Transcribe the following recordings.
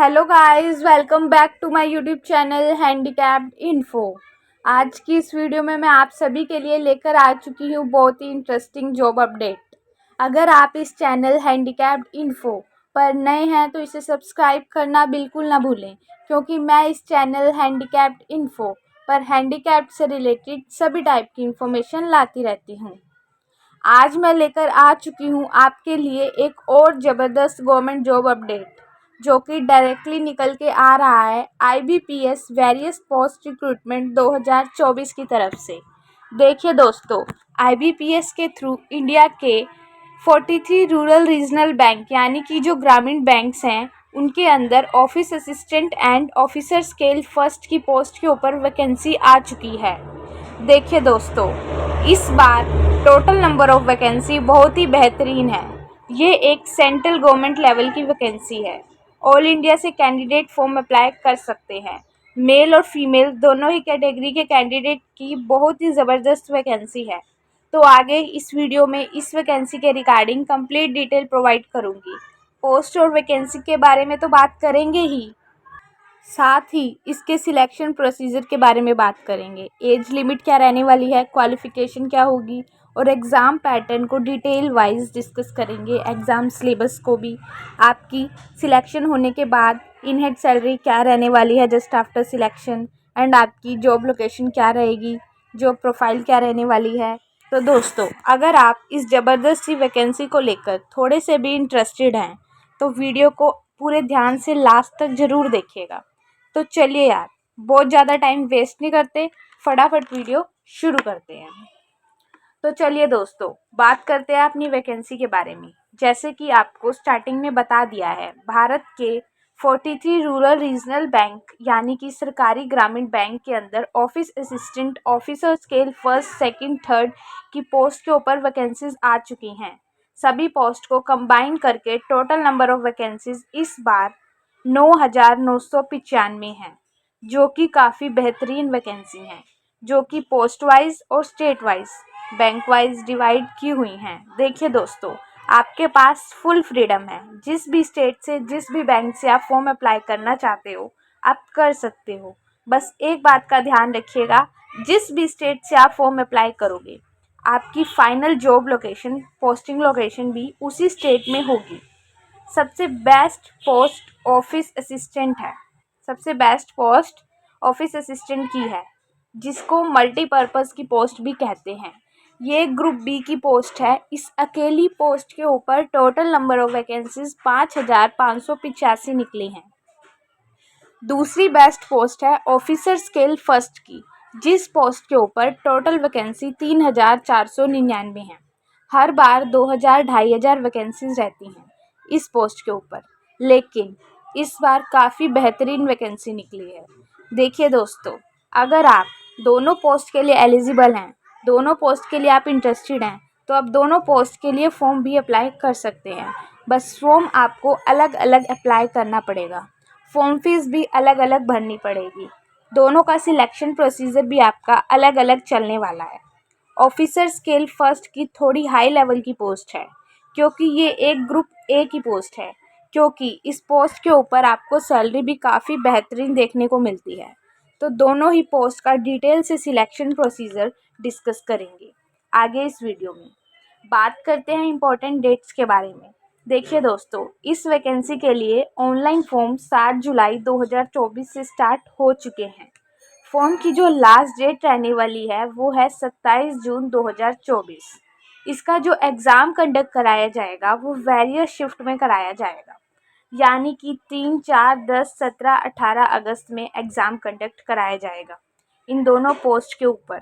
Hello guys, welcome back to my YouTube channel handicapped info. आज की इस video में मैं आप सभी के लिए लेकर आ चुकी हूँ बहुत ही इंटरेस्टिंग जॉब अपडेट। अगर आप इस चैनल हैंडीकैप्ड इन्फो पर नए हैं तो इसे सब्सक्राइब करना बिल्कुल ना भूलें, क्योंकि मैं इस चैनल हैंडीकैप्ड इन्फो पर हैंडीकैप्ड से रिलेटेड सभी टाइप की इंफॉर्मेशन लाती रहती हूँ। आज मैं लेकर आ चुकी हूँ आपके लिए एक और ज़बरदस्त गवर्नमेंट जॉब अपडेट, जो कि डायरेक्टली निकल के आ रहा है IBPS वेरियस पोस्ट रिक्रूटमेंट 2024 की तरफ से। देखिए दोस्तों, IBPS के थ्रू इंडिया के 43 रूरल रीजनल बैंक यानी कि जो ग्रामीण बैंक्स हैं उनके अंदर office assistant and officer scale first की पोस्ट के ऊपर वैकेंसी आ चुकी है। देखिए दोस्तों, इस बार टोटल नंबर ऑफ वैकेंसी बहुत ही बेहतरीन है। ये एक सेंट्रल गवर्नमेंट लेवल की वैकेंसी है। ऑल इंडिया से कैंडिडेट फॉर्म अप्लाई कर सकते हैं। मेल और फीमेल दोनों ही कैटेगरी के कैंडिडेट की बहुत ही ज़बरदस्त वैकेंसी है। तो आगे इस वीडियो में इस वैकेंसी के रिगार्डिंग कंप्लीट डिटेल प्रोवाइड करूँगी। पोस्ट और वैकेंसी के बारे में तो बात करेंगे ही, साथ ही इसके सिलेक्शन प्रोसीजर के बारे में बात करेंगे। एज लिमिट क्या रहने वाली है, क्वालिफ़िकेशन क्या होगी और एग्ज़ाम पैटर्न को डिटेल वाइज डिस्कस करेंगे। एग्ज़ाम सिलेबस को भी, आपकी सिलेक्शन होने के बाद इन हैंड सैलरी क्या रहने वाली है जस्ट आफ्टर सिलेक्शन, एंड आपकी जॉब लोकेशन क्या रहेगी, जॉब प्रोफाइल क्या रहने वाली है। तो दोस्तों, अगर आप इस ज़बरदस्त सी वैकेंसी को लेकर थोड़े से भी इंटरेस्टेड हैं तो वीडियो को पूरे ध्यान से लास्ट तक ज़रूर देखिएगा। तो चलिए यार, बहुत ज़्यादा टाइम वेस्ट नहीं करते, फटाफट वीडियो शुरू करते हैं। तो चलिए दोस्तों, बात करते हैं अपनी वैकेंसी के बारे में। जैसे कि आपको स्टार्टिंग में बता दिया है, भारत के 43 रूरल रीजनल बैंक यानी कि सरकारी ग्रामीण बैंक के अंदर office assistant officer scale first second third की पोस्ट के ऊपर वैकेंसीज आ चुकी हैं। सभी पोस्ट को कंबाइन करके टोटल नंबर ऑफ वैकेंसीज इस बार 9,995 हैं, जो कि काफ़ी बेहतरीन वैकेंसी हैं, जो कि पोस्ट वाइज और state wise bank wise divide की हुई हैं। देखिए दोस्तों, आपके पास फुल फ्रीडम है, जिस भी स्टेट से जिस भी बैंक से आप फॉर्म अप्लाई करना चाहते हो आप कर सकते हो। बस एक बात का ध्यान रखिएगा, जिस भी स्टेट से आप फॉर्म अप्लाई करोगे आपकी final job location, posting location भी उसी स्टेट में होगी। सबसे बेस्ट पोस्ट ऑफिस असिस्टेंट है, सबसे बेस्ट पोस्ट ऑफिस असिस्टेंट की है, जिसको मल्टीपर्पज़ की पोस्ट भी कहते हैं। ये ग्रुप बी की पोस्ट है। इस अकेली पोस्ट के ऊपर टोटल नंबर ऑफ वैकेंसीज 5,585 निकली हैं। दूसरी बेस्ट पोस्ट है ऑफिसर स्केल फर्स्ट की, जिस पोस्ट के ऊपर टोटल वैकेंसी 3,499 है। हर बार 2,000-2,500 वैकेंसीज रहती हैं इस पोस्ट के ऊपर, लेकिन इस बार काफ़ी बेहतरीन वैकेंसी निकली है। देखिए दोस्तों, अगर आप दोनों पोस्ट के लिए एलिजिबल हैं, दोनों पोस्ट के लिए आप इंटरेस्टेड हैं, तो आप दोनों पोस्ट के लिए फॉर्म भी अप्लाई कर सकते हैं। बस फॉर्म आपको अलग अलग अप्लाई करना पड़ेगा, फॉर्म फीस भी अलग अलग भरनी पड़ेगी। दोनों का सिलेक्शन प्रोसीजर भी आपका अलग अलग चलने वाला है। ऑफिसर स्केल फर्स्ट की थोड़ी हाई लेवल की पोस्ट है, क्योंकि ये एक ग्रुप ए की पोस्ट है, क्योंकि इस पोस्ट के ऊपर आपको सैलरी भी काफ़ी बेहतरीन देखने को मिलती है। तो दोनों ही पोस्ट का डिटेल से सिलेक्शन प्रोसीजर डिस्कस करेंगे आगे इस वीडियो में। बात करते हैं इम्पोर्टेंट डेट्स के बारे में। देखिए दोस्तों, इस वैकेंसी के लिए ऑनलाइन फॉर्म 7 जुलाई 2024 से स्टार्ट हो चुके हैं। फॉर्म की जो लास्ट डेट रहने वाली है वो है 27 जून 2024। इसका जो एग्ज़ाम कंडक्ट कराया जाएगा वो वेरियस शिफ्ट में कराया जाएगा, यानी कि 3, 4, 10, 17, 18 अगस्त में एग्ज़ाम कंडक्ट कराया जाएगा इन दोनों पोस्ट के ऊपर।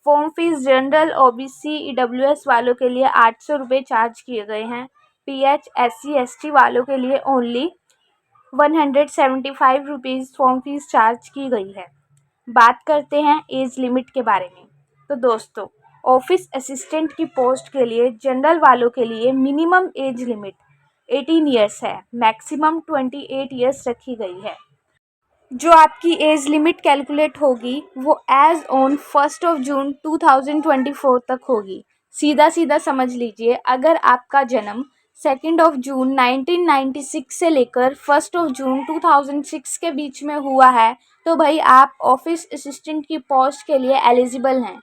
Form fees general, OBC, EWS वालों के लिए 800 रुपये चार्ज किए गए हैं। PH, SC, ST वालों के लिए only 175 rupees form fees charge की गई है। बात करते हैं एज लिमिट के बारे में। तो दोस्तों, ऑफिस असिस्टेंट की पोस्ट के लिए जनरल वालों के लिए मिनिमम एज लिमिट 18 ईयर्स है, मैक्सिमम 28 ईयर्स रखी गई है। जो आपकी एज लिमिट कैलकुलेट होगी वो एज ऑन 1 जून 2024 तक होगी। सीधा सीधा समझ लीजिए, अगर आपका जन्म 2 जून 1996 से लेकर 1 जून 2006 के बीच में हुआ है तो भाई आप ऑफिस असिस्टेंट की पोस्ट के लिए एलिजिबल हैं।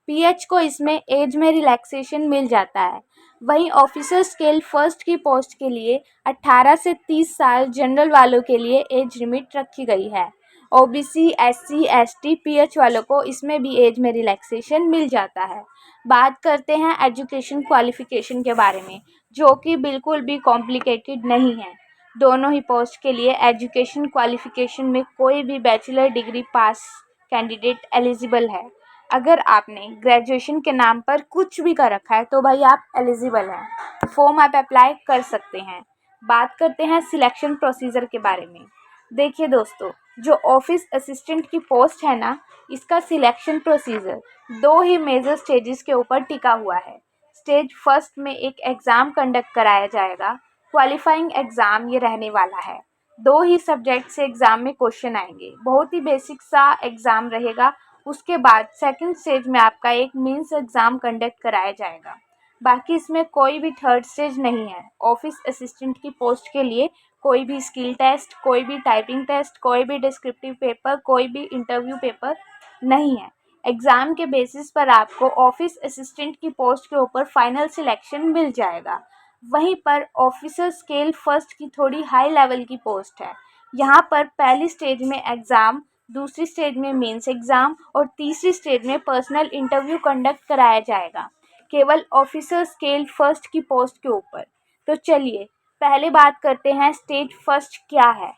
पीएच को इसमें एज में रिलैक्सेशन मिल जाता है। वहीं ऑफिसर स्केल फर्स्ट की पोस्ट के लिए 18 से 30 साल जनरल वालों के लिए एज लिमिट रखी गई है। ओबीसी, एससी, एसटी, पीएच वालों को इसमें भी एज में रिलैक्सेशन मिल जाता है। बात करते हैं एजुकेशन क्वालिफिकेशन के बारे में, जो कि बिल्कुल भी कॉम्प्लिकेटेड नहीं है। दोनों ही पोस्ट के लिए एजुकेशन क्वालिफिकेशन में कोई भी बैचलर डिग्री पास कैंडिडेट एलिजिबल है। अगर आपने ग्रेजुएशन के नाम पर कुछ भी कर रखा है तो भाई आप एलिजिबल हैं, फॉर्म आप अप्लाई कर सकते हैं। बात करते हैं सिलेक्शन प्रोसीजर के बारे में। देखिए दोस्तों, जो ऑफिस असिस्टेंट की पोस्ट है ना, इसका सिलेक्शन प्रोसीजर 2 ही मेजर स्टेजेस के ऊपर टिका हुआ है। स्टेज फर्स्ट में एक एग्ज़ाम कंडक्ट कराया जाएगा। क्वालिफाइंग एग्ज़ाम ये रहने वाला है। 2 ही सब्जेक्ट से एग्ज़ाम में क्वेश्चन आएंगे। बहुत ही बेसिक सा एग्ज़ाम रहेगा। उसके बाद सेकंड स्टेज में आपका एक मेंस एग्ज़ाम कंडक्ट कराया जाएगा। बाकी इसमें कोई भी थर्ड स्टेज नहीं है। ऑफिस असिस्टेंट की पोस्ट के लिए कोई भी स्किल टेस्ट, कोई भी टाइपिंग टेस्ट, कोई भी डिस्क्रिप्टिव पेपर, कोई भी इंटरव्यू पेपर नहीं है। एग्ज़ाम के बेसिस पर आपको ऑफिस असिस्टेंट की पोस्ट के ऊपर फाइनल सिलेक्शन मिल जाएगा। वहीं पर ऑफिसर स्केल फर्स्ट की थोड़ी हाई लेवल की पोस्ट है। यहाँ पर पहली स्टेज में एग्ज़ाम, दूसरी स्टेज में मेंस एग्ज़ाम और तीसरी स्टेज में पर्सनल इंटरव्यू कंडक्ट कराया जाएगा, केवल ऑफिसर स्केल फर्स्ट की पोस्ट के ऊपर। तो चलिए पहले बात करते हैं स्टेज फर्स्ट क्या है।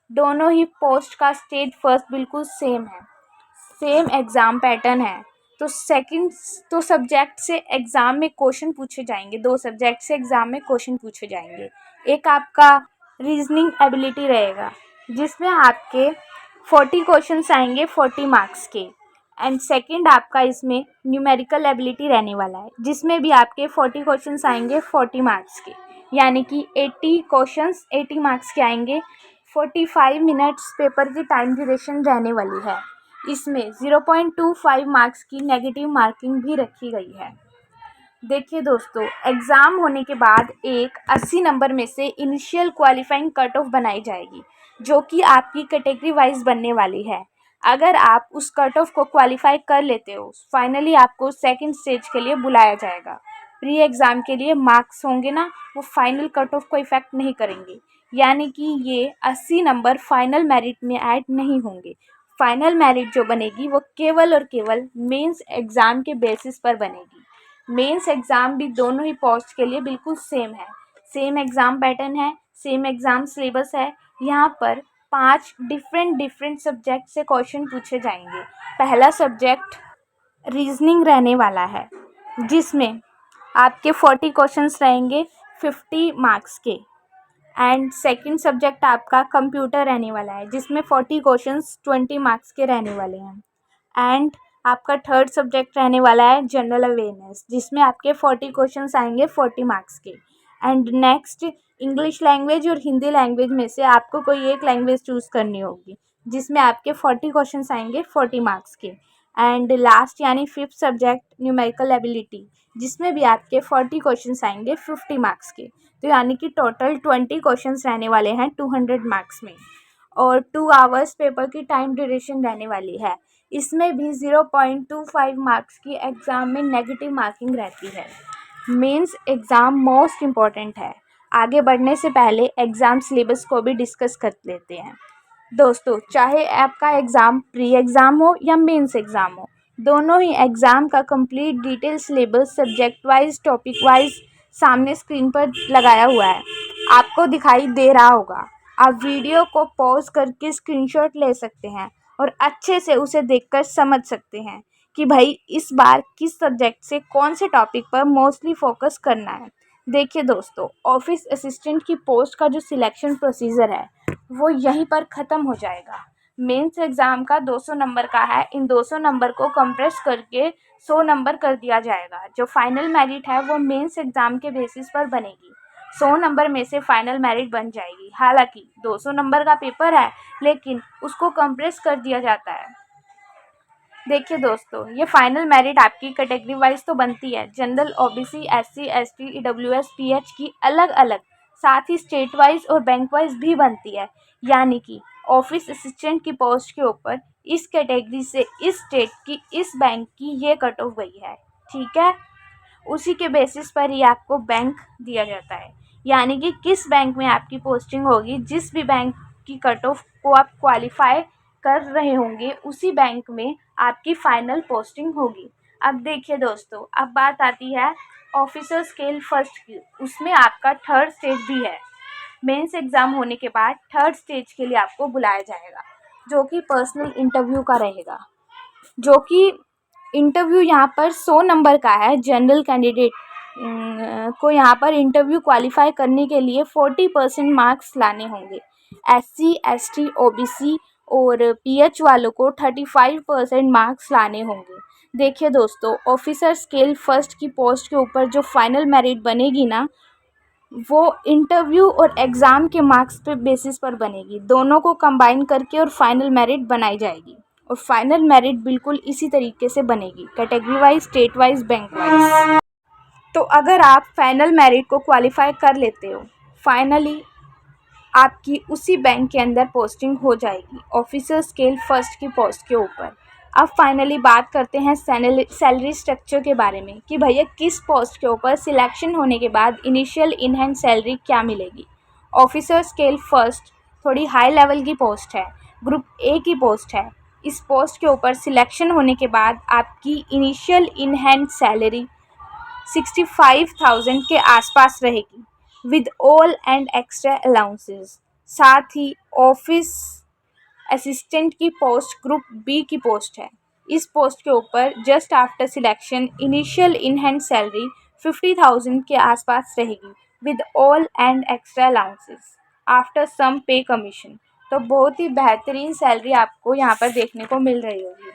दोनों ही पोस्ट का स्टेज फर्स्ट बिल्कुल सेम है, सेम एग्ज़ाम पैटर्न है। तो सब्जेक्ट से एग्ज़ाम में क्वेश्चन पूछे जाएंगे। 2 सब्जेक्ट से एग्ज़ाम में क्वेश्चन पूछे जाएंगे। एक आपका रीजनिंग एबिलिटी रहेगा, जिसमें आपके 40 क्वेश्चंस आएंगे 40 मार्क्स के। एंड सेकंड आपका इसमें न्यूमेरिकल एबिलिटी रहने वाला है, जिसमें भी आपके 40 क्वेश्चंस आएंगे 40 मार्क्स के, यानी कि 80 क्वेश्चंस 80 मार्क्स के आएंगे। 45 मिनट्स पेपर की टाइम ड्यूरेशन रहने वाली है। इसमें 0.25 मार्क्स की नेगेटिव मार्किंग भी रखी गई है। देखिए दोस्तों, एग्ज़ाम होने के बाद एक 80 नंबर में से इनिशियल क्वालिफाइंग कट ऑफ बनाई जाएगी, जो कि आपकी कैटेगरी वाइज बनने वाली है। अगर आप उस कट ऑफ को क्वालिफाई कर लेते हो, फाइनली आपको सेकंड स्टेज के लिए बुलाया जाएगा। प्री एग्ज़ाम के लिए मार्क्स होंगे ना, वो फाइनल कट ऑफ को इफ़ेक्ट नहीं करेंगे, यानी कि ये 80 नंबर फाइनल मेरिट में ऐड नहीं होंगे। फाइनल मेरिट जो बनेगी वो केवल और केवल मेंस एग्ज़ाम के बेसिस पर बनेगी। मेंस एग्ज़ाम भी दोनों ही पोस्ट के लिए बिल्कुल सेम है। सेम एग्ज़ाम पैटर्न है, सेम एग्ज़ाम सिलेबस है। यहाँ पर 5 डिफरेंट सब्जेक्ट से क्वेश्चन पूछे जाएंगे। पहला सब्जेक्ट रीजनिंग रहने वाला है, जिसमें आपके 40 क्वेश्चंस रहेंगे 50 मार्क्स के। एंड सेकंड सब्जेक्ट आपका कंप्यूटर रहने वाला है, जिसमें 40 क्वेश्चंस 20 मार्क्स के रहने वाले हैं। एंड आपका थर्ड सब्जेक्ट रहने वाला है जनरल अवेयरनेस, जिसमें आपके 40 क्वेश्चंस आएंगे 40 मार्क्स के। एंड नेक्स्ट इंग्लिश लैंग्वेज और हिंदी लैंग्वेज में से आपको कोई एक लैंग्वेज चूज़ करनी होगी, जिसमें आपके 40 क्वेश्चंस आएंगे 40 मार्क्स के। एंड लास्ट यानी फिफ्थ सब्जेक्ट न्यूमेरिकल एबिलिटी, जिसमें भी आपके 40 क्वेश्चंस आएंगे 50 मार्क्स के। तो यानी कि टोटल 20 क्वेश्चंस रहने वाले हैं 200 मार्क्स में, और 2 आवर्स पेपर की टाइम ड्यूरेशन रहने वाली है। इसमें भी 0.25 मार्क्स की एग्ज़ाम में नेगेटिव मार्किंग रहती है। मेंस एग्ज़ाम मोस्ट इम्पॉर्टेंट है। आगे बढ़ने से पहले एग्ज़ाम सिलेबस को भी डिस्कस कर लेते हैं। दोस्तों, चाहे आपका एग्ज़ाम प्री एग्ज़ाम हो या मेंस एग्ज़ाम हो, दोनों ही एग्ज़ाम का complete detail syllabus subject wise topic wise सामने स्क्रीन पर लगाया हुआ है, आपको दिखाई दे रहा होगा। आप वीडियो को पॉज करके स्क्रीनशॉट ले सकते हैं और अच्छे से उसे देखकर समझ सकते हैं कि भाई इस बार किस सब्जेक्ट से कौन से टॉपिक पर मोस्टली फोकस करना है। देखिए दोस्तों, ऑफिस असिस्टेंट की पोस्ट का जो सिलेक्शन प्रोसीजर है वो यहीं पर ख़त्म हो जाएगा। मेंस एग्ज़ाम का 200 नंबर का है। इन 200 नंबर को कंप्रेस करके 100 नंबर कर दिया जाएगा। जो फाइनल मेरिट है वो मेंस एग्ज़ाम के बेसिस पर बनेगी। 100 नंबर में से फाइनल मेरिट बन जाएगी। हालांकि 200 नंबर का पेपर है, लेकिन उसको कंप्रेस कर दिया जाता है। देखिए दोस्तों, ये फाइनल मेरिट आपकी कैटेगरी वाइज तो बनती है, general, OBC, SC, ST, EWS, pH की अलग अलग, साथ ही स्टेट वाइज और बैंक वाइज भी बनती है। यानी कि ऑफिस असिस्टेंट की पोस्ट के ऊपर इस कैटेगरी से इस स्टेट की इस बैंक की ये कट ऑफ गई है, ठीक है। उसी के बेसिस पर ही आपको बैंक दिया जाता है, यानी कि किस बैंक में आपकी पोस्टिंग होगी, जिस भी बैंक की कट ऑफ को आप क्वालिफाई कर रहे होंगे उसी बैंक में आपकी फाइनल पोस्टिंग होगी। अब देखिए दोस्तों, अब बात आती है ऑफिसर स्केल फर्स्ट की, उसमें आपका थर्ड स्टेज भी है। मेंस एग्ज़ाम होने के बाद थर्ड स्टेज के लिए आपको बुलाया जाएगा, जो कि पर्सनल इंटरव्यू का रहेगा, जो कि इंटरव्यू यहाँ पर 100 नंबर का है। जनरल कैंडिडेट को यहाँ पर इंटरव्यू क्वालिफाई करने के लिए 40% मार्क्स लाने होंगे। एससी, एसटी, ओबीसी और पीएच वालों को 35% मार्क्स लाने होंगे। देखिए दोस्तों, ऑफिसर स्केल फर्स्ट की पोस्ट के ऊपर जो फाइनल मेरिट बनेगी ना, वो इंटरव्यू और एग्ज़ाम के मार्क्स पे बेसिस पर बनेगी। दोनों को कंबाइन करके और फाइनल मेरिट बनाई जाएगी, और फाइनल मेरिट बिल्कुल इसी तरीके से बनेगी, category wise, state wise, bank wise. तो अगर आप फाइनल मेरिट को क्वालिफाई कर लेते हो, फाइनली आपकी उसी बैंक के अंदर पोस्टिंग हो जाएगी ऑफिसर स्केल फर्स्ट की पोस्ट के ऊपर। अब फाइनली बात करते हैं सैलरी स्ट्रक्चर के बारे में कि भैया किस पोस्ट के ऊपर सिलेक्शन होने के बाद इनिशियल इन हैंड सैलरी क्या मिलेगी। ऑफिसर स्केल फर्स्ट थोड़ी हाई लेवल की पोस्ट है, ग्रुप ए की पोस्ट है। इस पोस्ट के ऊपर सिलेक्शन होने के बाद आपकी इनिशियल इन हैंड सैलरी 65,000 के आसपास रहेगी, with all and extra allowances. साथ ही ऑफिस असिस्टेंट की पोस्ट ग्रुप बी की पोस्ट है। इस पोस्ट के ऊपर just after selection initial in hand salary 50,000 के आसपास रहेगी, with all and extra allowances after some pay commission. तो बहुत ही बेहतरीन सैलरी आपको यहाँ पर देखने को मिल रही होगी।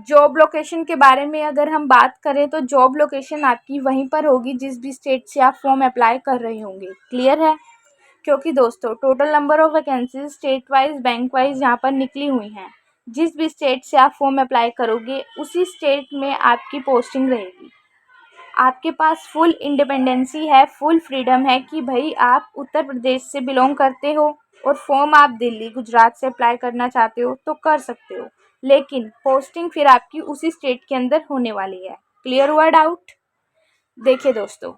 जॉब लोकेशन के बारे में अगर हम बात करें तो जॉब लोकेशन आपकी वहीं पर होगी जिस भी स्टेट से आप फॉर्म अप्लाई कर रहे होंगे। क्लियर है? क्योंकि दोस्तों total number of vacancies state wise, bank wise यहाँ पर निकली हुई हैं। जिस भी स्टेट से आप फॉर्म अप्लाई करोगे उसी स्टेट में आपकी पोस्टिंग रहेगी। आपके पास फुल इंडिपेंडेंसी है, फुल फ्रीडम है कि भाई आप उत्तर प्रदेश से बिलोंग करते हो और फॉर्म आप दिल्ली, गुजरात से अप्लाई करना चाहते हो तो कर सकते हो, लेकिन पोस्टिंग फिर आपकी उसी स्टेट के अंदर होने वाली है। क्लियर हुआ डाउट? देखिए दोस्तों,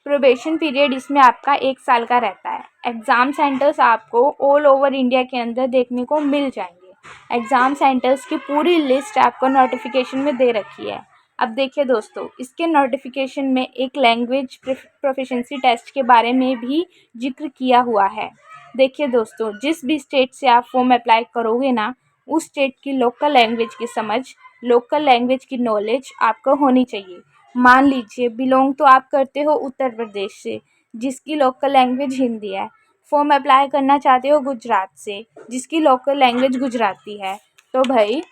प्रोबेशन पीरियड इसमें आपका 1 साल का रहता है। एग्ज़ाम सेंटर्स आपको ऑल ओवर इंडिया के अंदर देखने को मिल जाएंगे। एग्ज़ाम सेंटर्स की पूरी लिस्ट आपको नोटिफिकेशन में दे रखी है। अब देखिए दोस्तों, इसके नोटिफिकेशन में एक लैंग्वेज प्रोफिशिएंसी टेस्ट के बारे में भी जिक्र किया हुआ है। देखिए दोस्तों, जिस भी स्टेट से आप फॉर्म अप्लाई करोगे ना, उस स्टेट की लोकल लैंग्वेज की समझ, लोकल लैंग्वेज की नॉलेज आपको होनी चाहिए। मान लीजिए बिलोंग तो आप करते हो उत्तर प्रदेश से, जिसकी लोकल लैंग्वेज हिंदी है। फॉर्म अप्लाई करना चाहते हो गुजरात से, जिसकी लोकल लैंग्वेज गुजराती है। तो भाई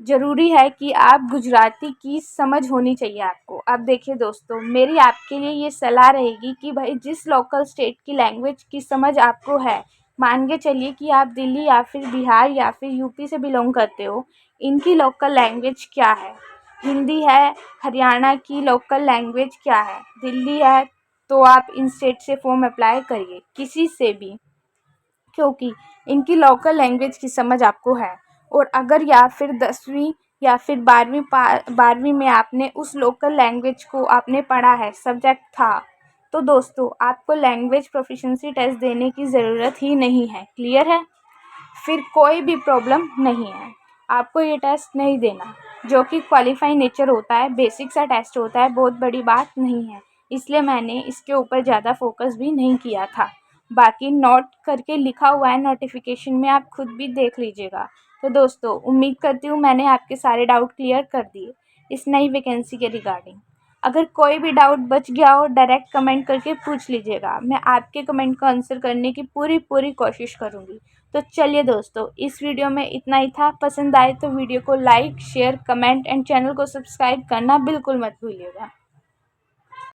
ज़रूरी है कि आप गुजराती की समझ होनी चाहिए आपको। अब देखिए दोस्तों, मेरी आपके लिए ये सलाह रहेगी कि भाई जिस लोकल स्टेट की लैंग्वेज की समझ आपको है, मान के चलिए कि आप दिल्ली या फिर बिहार या फिर यूपी से बिलोंग करते हो, इनकी लोकल लैंग्वेज क्या है? हिंदी है। हरियाणा की लोकल लैंग्वेज क्या है? दिल्ली है। तो आप इन स्टेट से फॉर्म अप्लाई करिए किसी से भी, क्योंकि इनकी लोकल लैंग्वेज की समझ आपको है। और अगर या फिर 10वीं या फिर 12वीं में आपने उस लोकल लैंग्वेज को आपने पढ़ा है, सब्जेक्ट था, तो दोस्तों आपको लैंग्वेज प्रोफिशिएंसी टेस्ट देने की ज़रूरत ही नहीं है। क्लियर है? फिर कोई भी प्रॉब्लम नहीं है, आपको ये टेस्ट नहीं देना, जो कि क्वालिफाई नेचर होता है, बेसिक सा टेस्ट होता है, बहुत बड़ी बात नहीं है। इसलिए मैंने इसके ऊपर ज़्यादा फोकस भी नहीं किया था। बाकी नोट करके लिखा हुआ है नोटिफिकेशन में, आप खुद भी देख लीजिएगा। तो दोस्तों उम्मीद करती हूँ मैंने आपके सारे डाउट क्लियर कर दिए इस नई वैकेंसी के रिगार्डिंग। अगर कोई भी डाउट बच गया हो डायरेक्ट कमेंट करके पूछ लीजिएगा, मैं आपके कमेंट का आंसर करने की पूरी कोशिश करूँगी। तो चलिए दोस्तों, इस वीडियो में इतना ही था। पसंद आए तो वीडियो को like, share, comment and channel को सब्सक्राइब करना बिल्कुल मत भूलिएगा।